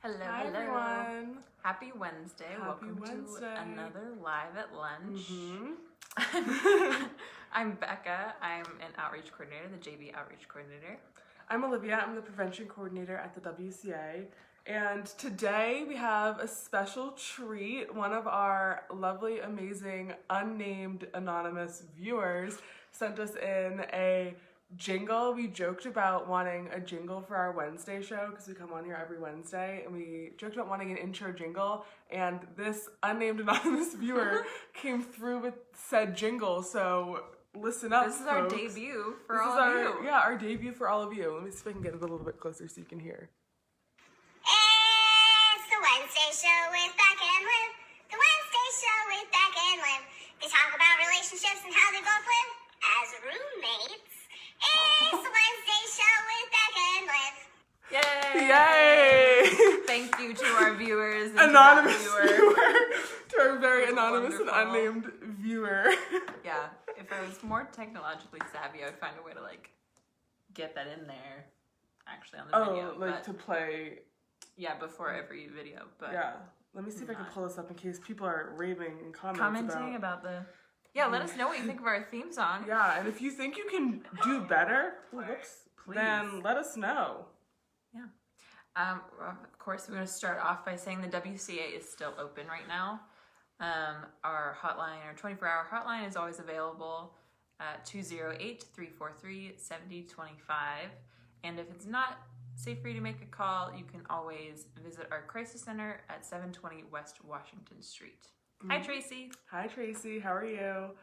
Hello, Hi, hello. everyone. Happy Wednesday. Happy Welcome Wednesday. to another Live at Lunch. Mm-hmm. I'm Becca. I'm an outreach coordinator, the JV outreach coordinator. I'm Olivia. I'm the prevention coordinator at the WCA. And today we have a special treat. One of our lovely, amazing, unnamed anonymous viewers sent us in a jingle. We joked about wanting a jingle for our Wednesday show because we come on here every Wednesday, and we joked about wanting an intro jingle, and this unnamed anonymous viewer came through with said jingle, so listen up, This is folks. our debut for This all is of our, you. Yeah, our debut for all of you. Let me see if I can get it a little bit closer so you can hear. It's the Wednesday show with Beck and Liv. The Wednesday show with Beck and Liv. They talk about relationships and how they both live as roommates. It's the Wednesday show with Beck and Liv. Yay! Yay! Thank you to our viewers. And Anonymous to that viewer. to our very It was anonymous wonderful. and unnamed viewer. Yeah, if I was more technologically savvy, I would find a way to get that in there actually on the video. But, to play. yeah, before every video. But Yeah. Let me see if I can not. pull this up in case people are raving and commenting about the... Yeah, let us know what you think of our theme song. Yeah, and if you think you can do better, Please. then let us know. Of course, we're going to start off by saying the WCA is still open right now. Our hotline, our 24-hour hotline is always available at 208-343-7025. And if it's not safe for you to make a call, you can always visit our crisis center at 720 West Washington Street. Hi, Tracy. Hi, Tracy. How are you?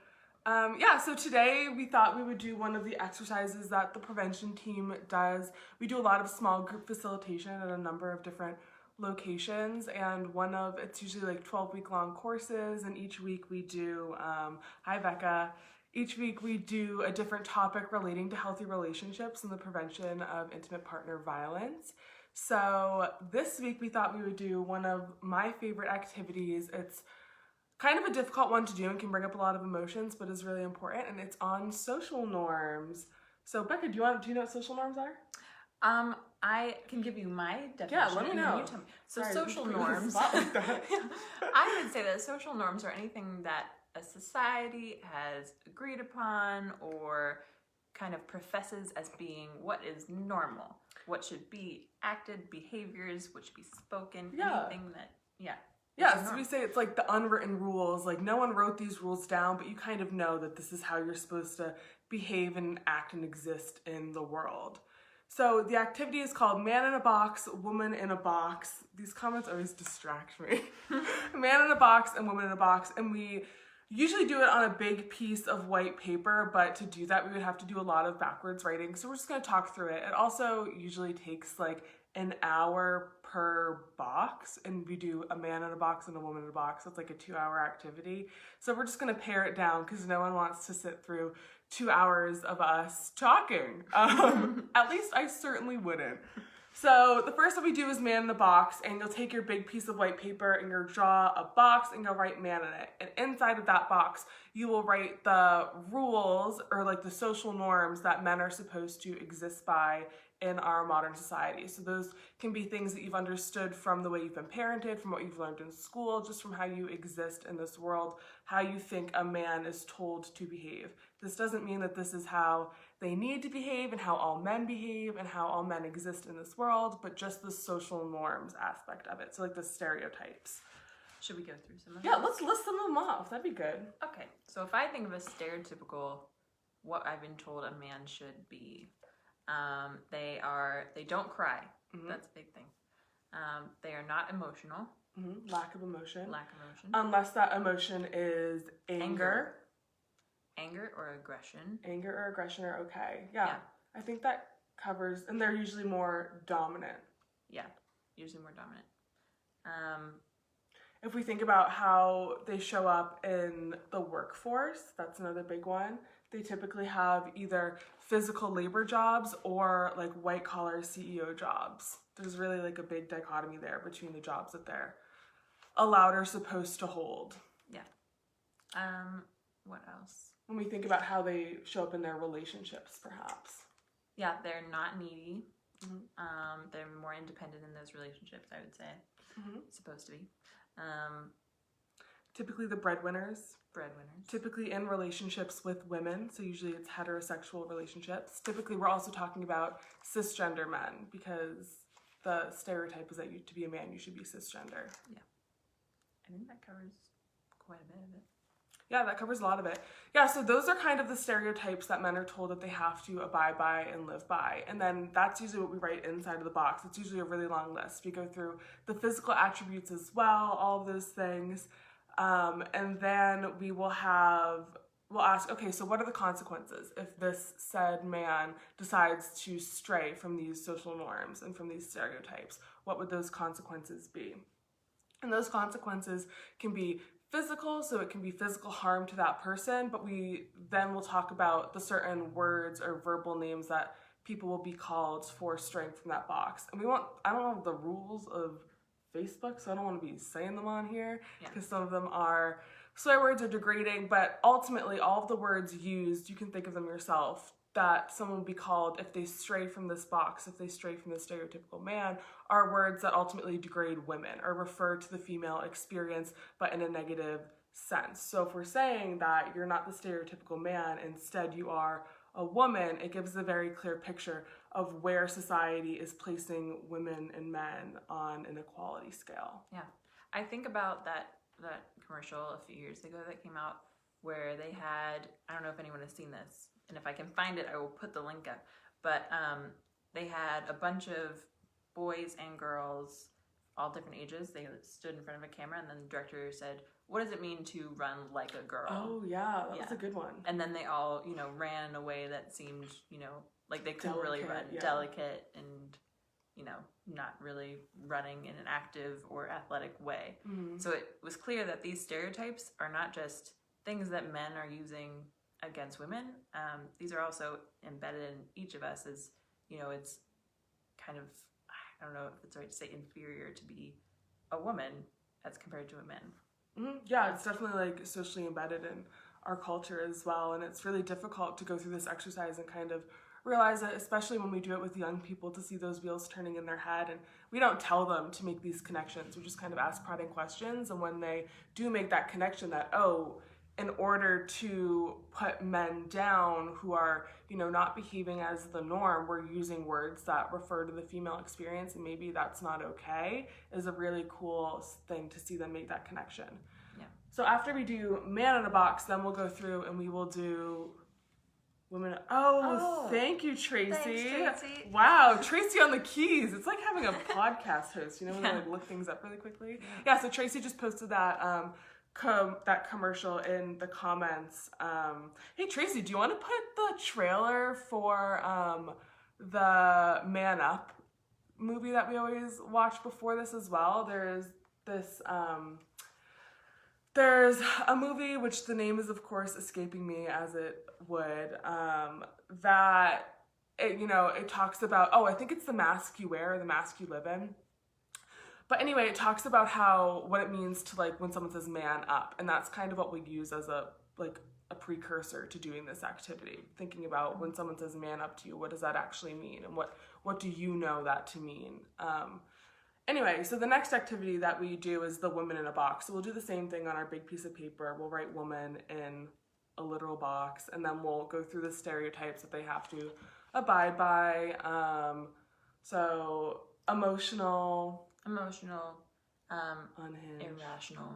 So today we thought we would do one of the exercises that the prevention team does. We do a lot of small group facilitation at a number of different locations, and it's usually 12-week long courses, and each week we do, hi Becca, each week we do a different topic relating to healthy relationships and the prevention of intimate partner violence. So this week we thought we would do one of my favorite activities. It's kind of a difficult one to do and can bring up a lot of emotions, but is really important, and it's on social norms. So Becca, do you know what social norms are? I can give you my definition. Yeah, let me and then know. you tell me. So Sorry, social just put you on the norms. spot like that. I would say that social norms are anything that a society has agreed upon or kind of professes as being what is normal, what should be acted, behaviors, what should be spoken, anything that, Yeah, so we say it's like the unwritten rules, no one wrote these rules down, but you kind of know that this is how you're supposed to behave and act and exist in the world. So the activity is called Man in a Box, Woman in a Box. These comments always distract me. Man in a Box and Woman in a Box, and we usually do it on a big piece of white paper, but to do that we would have to do a lot of backwards writing, so we're just going to talk through it. It also usually takes an hour per box, and we do a man in a box and a woman in a box. So it's a 2-hour activity. So we're just gonna pare it down because no one wants to sit through 2 hours of us talking. At least I certainly wouldn't. So the first one we do is man in a box, and you'll take your big piece of white paper and you'll draw a box and you'll write man in it. And inside of that box, you will write the rules or the social norms that men are supposed to exist by in our modern society. So those can be things that you've understood from the way you've been parented, from what you've learned in school, just from how you exist in this world, how you think a man is told to behave. This doesn't mean that this is how they need to behave and how all men behave and how all men exist in this world, but just the social norms aspect of it. So the stereotypes. Should we go through some of Yeah, those? let's list some of them off. That'd be good. Okay, so if I think of a stereotypical, what I've been told a man should be, they don't cry. Mm-hmm. That's a big thing. They are not emotional. Mm-hmm. Lack of emotion. Unless that emotion is anger. Anger or aggression. Anger or aggression are okay. Yeah. I think that covers, and they're usually more dominant. Yeah, usually more dominant. If we think about how they show up in the workforce, that's another big one. They typically have either physical labor jobs or white collar CEO jobs. There's really a big dichotomy there between the jobs that they're allowed or supposed to hold. Yeah. What else? When we think about how they show up in their relationships, perhaps. Yeah, they're not needy. They're more independent in those relationships, I would say. Supposed to be. Typically the breadwinners. Breadwinners. Typically in relationships with women, so usually it's heterosexual relationships. Typically we're also talking about cisgender men, because the stereotype is that to be a man, you should be cisgender. Yeah. I think that covers quite a bit of it. Yeah, that covers a lot of it. Yeah, so those are kind of the stereotypes that men are told that they have to abide by and live by. And then that's usually what we write inside of the box. It's usually a really long list. We go through the physical attributes as well, all of those things. And then we'll ask, okay, so what are the consequences if this said man decides to stray from these social norms and from these stereotypes? What would those consequences be? And those consequences can be physical, so it can be physical harm to that person, but we then will talk about the certain words or verbal names that people will be called for straying from that box. And I don't know the rules of Facebook, so I don't want to be saying them on here, because some of them are swear words or degrading, but ultimately all of the words used, you can think of them yourself, that someone will be called if they stray from this box, if they stray from the stereotypical man, are words that ultimately degrade women or refer to the female experience, but in a negative sense. So if we're saying that you're not the stereotypical man, instead you are a woman, it gives a very clear picture of where society is placing women and men on an equality scale. Yeah. I think about that commercial a few years ago that came out where they had, I don't know if anyone has seen this, and if I can find it, I will put the link up. But they had a bunch of boys and girls, all different ages. They stood in front of a camera, and then the director said, "What does it mean to run like a girl?" Oh yeah, that was a good one. And then they all, ran in a way that seemed, like they couldn't really run, delicate and, not really running in an active or athletic way. So it was clear that these stereotypes are not just things that men are using against women. These are also embedded in each of us as, it's kind of, I don't know if it's right to say inferior to be a woman as compared to a man. Yeah, it's definitely like socially embedded in our culture as well. And it's really difficult to go through this exercise and kind of realize it, especially when we do it with young people, to see those wheels turning in their head. And we don't tell them to make these connections. We just kind of ask prodding questions. And when they do make that connection that, in order to put men down who are, not behaving as the norm, we're using words that refer to the female experience, and maybe that's not okay, is a really cool thing to see them make that connection. Yeah. So after we do man in a box, then we'll go through and we will do women. Oh, thank you, Tracy. Thanks, Tracy. Wow, Tracy on the keys. It's like having a podcast host, when they look things up really quickly. Yeah, so Tracy just posted that that commercial in the comments. Hey Tracy, do you want to put the trailer for the Man Up movie that we always watch before this as well? There's this there's a movie, which the name is of course escaping me as it would, that it talks about, I think it's The Mask You Wear, or The Mask You Live In. But anyway, it talks about what it means to, like, when someone says man up, and that's kind of what we use as a precursor to doing this activity. Thinking about when someone says man up to you, what does that actually mean, and what do you know that to mean? Anyway, so the next activity that we do is the woman in a box. So we'll do the same thing on our big piece of paper. We'll write woman in a literal box, and then we'll go through the stereotypes that they have to abide by. So emotional, unhinged,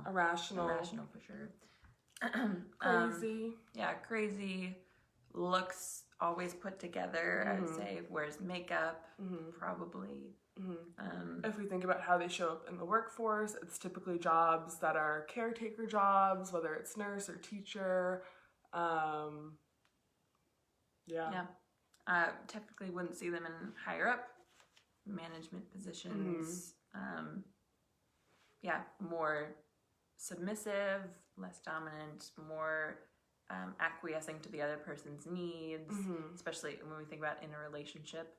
irrational for sure. Crazy. Crazy, looks always put together, I would say, wears makeup, probably. If we think about how they show up in the workforce, it's typically jobs that are caretaker jobs, whether it's nurse or teacher. Typically wouldn't see them in higher up management positions. More submissive, less dominant, more acquiescing to the other person's needs, especially when we think about in a relationship.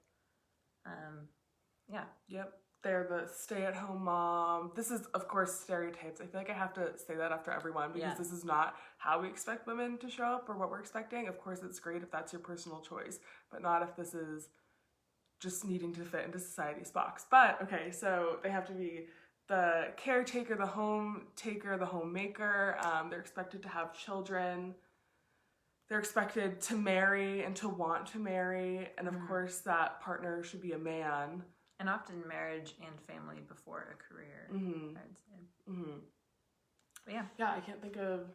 Yep. They're the stay-at-home mom. This is, of course, stereotypes. I feel like I have to say that after everyone, because this is not how we expect women to show up or what we're expecting. Of course, it's great if that's your personal choice, but not if this is just needing to fit into society's box. But okay, so they have to be the caretaker, the hometaker, the homemaker. They're expected to have children. They're expected to marry and to want to marry. And of course, that partner should be a man. And often marriage and family before a career, I'd say. But yeah. Yeah, I can't think of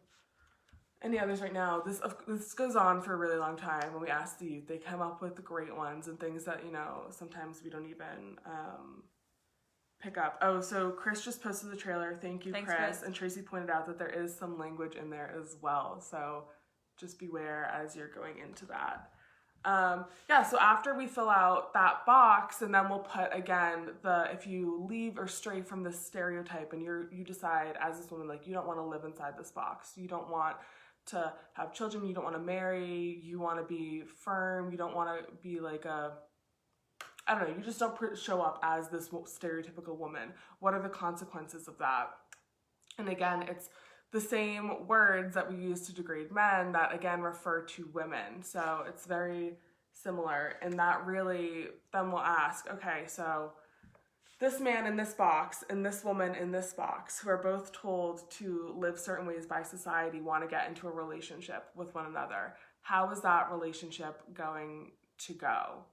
any others right now. This goes on for a really long time. When we ask the youth, they come up with great ones and things that, sometimes we don't even pick up. Oh, so Chris just posted the trailer. Thank you, Thanks, Chris. And Tracy pointed out that there is some language in there as well. So just beware as you're going into that. So after we fill out that box, and then we'll put, again, if you leave or stray from this stereotype and you decide as this woman, like, you don't want to live inside this box. You don't want to have children. You don't want to marry. You want to be firm. You don't want to be like you just don't show up as this stereotypical woman. What are the consequences of that? And again, it's the same words that we use to degrade men that, again, refer to women. So it's very similar. And that really, then we'll ask, okay, so this man in this box and this woman in this box, who are both told to live certain ways by society, want to get into a relationship with one another. How is that relationship going to go?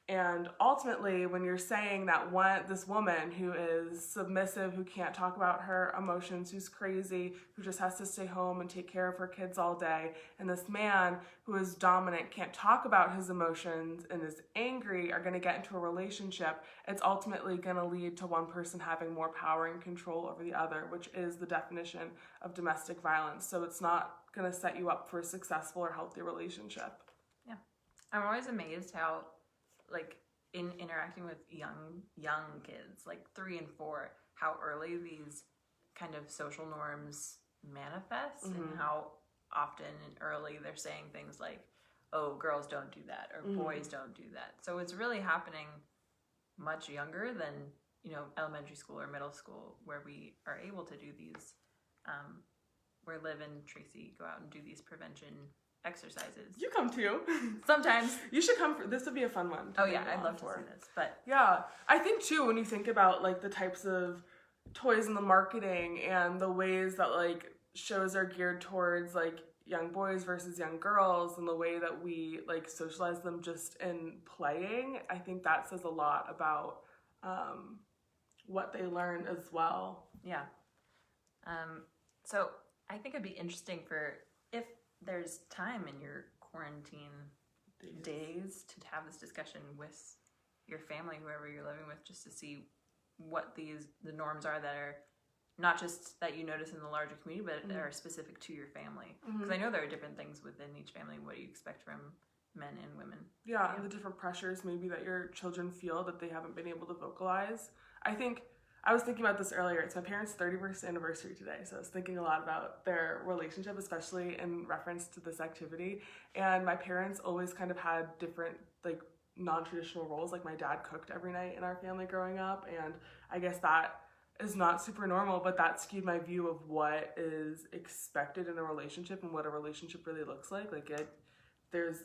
And ultimately, when you're saying that this woman who is submissive, who can't talk about her emotions, who's crazy, who just has to stay home and take care of her kids all day, and this man who is dominant, can't talk about his emotions and is angry, are going to get into a relationship, it's ultimately going to lead to one person having more power and control over the other, which is the definition of domestic violence. So it's not going to set you up for a successful or healthy relationship. Yeah. I'm always amazed how, like, in interacting with young kids, like 3 and 4, how early these kind of social norms manifest and how often and early they're saying things like, oh, girls don't do that, or boys don't do that. So it's really happening much younger than, elementary school or middle school, where we are able to do these, where Liv and Tracy go out and do these prevention exercises. You come too. Sometimes. You should come. This would be a fun one. Oh yeah, I'd love to see this. But yeah, I think too, when you think about like the types of toys and the marketing and the ways that like shows are geared towards like young boys versus young girls, and the way that we like socialize them just in playing, I think that says a lot about what they learn as well. Yeah. So I think it'd be interesting if there's time in your quarantine days to have this discussion with your family, whoever you're living with, just to see what the norms are that are not just that you notice in the larger community, but that are specific to your family. Because I know there are different things within each family. What do you expect from men and women? Yeah, and the different pressures maybe that your children feel that they haven't been able to vocalize. I was thinking about this earlier. It's my parents' 31st anniversary today, so I was thinking a lot about their relationship, especially in reference to this activity. And my parents always kind of had different, like, non-traditional roles. Like, my dad cooked every night in our family growing up, and I guess that is not super normal, but that skewed my view of what is expected in a relationship and what a relationship really looks like. There's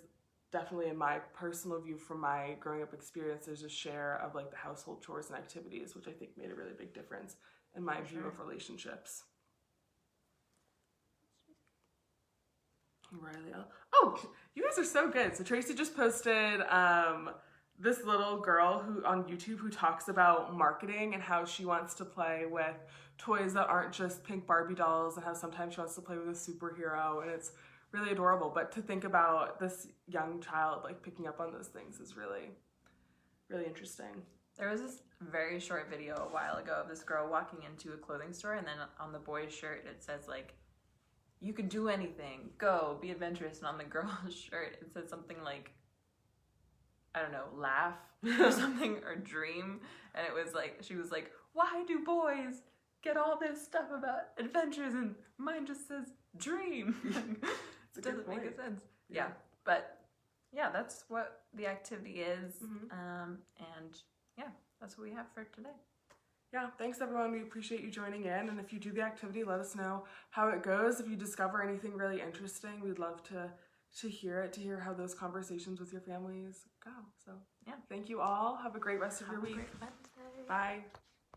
definitely, in my personal view from my growing up experience, there's a share of like the household chores and activities, which I think made a really big difference in my view of relationships. Riley, oh, you guys are so good. So Tracy just posted this little girl on YouTube who talks about marketing and how she wants to play with toys that aren't just pink Barbie dolls, and how sometimes she wants to play with a superhero, and it's really adorable. But to think about this young child like picking up on those things is really, really interesting. There was this very short video a while ago of this girl walking into a clothing store, and then on the boy's shirt it says like, you can do anything, go, be adventurous. And on the girl's shirt it says something like, I don't know, laugh or something, or dream. And it was like, she was like, why do boys get all this stuff about adventures and mine just says dream? It doesn't make sense. Yeah. But yeah, that's what the activity is. And yeah, that's what we have for today. Yeah, thanks everyone. We appreciate you joining in. And if you do the activity, let us know how it goes. If you discover anything really interesting, we'd love to to hear how those conversations with your families go. So Yeah. thank you all. Have a great rest of your Have a week. great Wednesday. Bye.